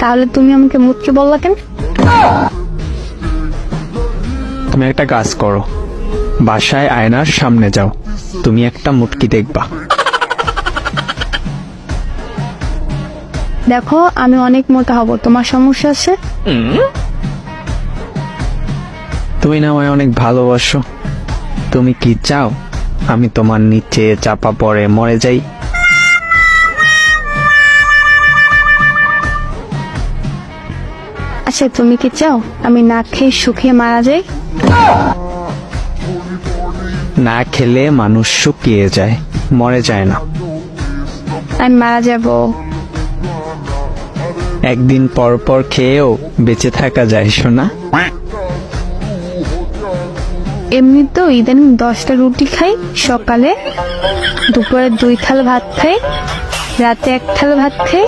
তাহলে তুমি আমাকে মুটকি বললা কেন? তুমি একটা কাজ করো, বাসায় আয়নার সামনে যাও, তুমি একটা মুটকি দেখবা। দেখো আমি অনেক মোটা হব, তোমার সমস্যা আছে? তুমি না আমায় অনেক ভালোবাসো, তুমি কি চাও আমি তোমার নিচে চাপা পড়ে মরে যাই? আচ্ছা তুমি কি চাও আমি না খেয়ে শুকিয়ে মারা যাই? না খেলে মানুষ শুকিয়ে যায়, মরে যায় না। আমি মারা যাব। একদিন পর পর খেয়েও বেঁচে থাকা যায় সোনা। এমনি তো ইদানিং 10টা রুটি খাই, সকালে দুপুরে 2 থালা ভাত খাই, রাতে 1 থালা ভাত খাই।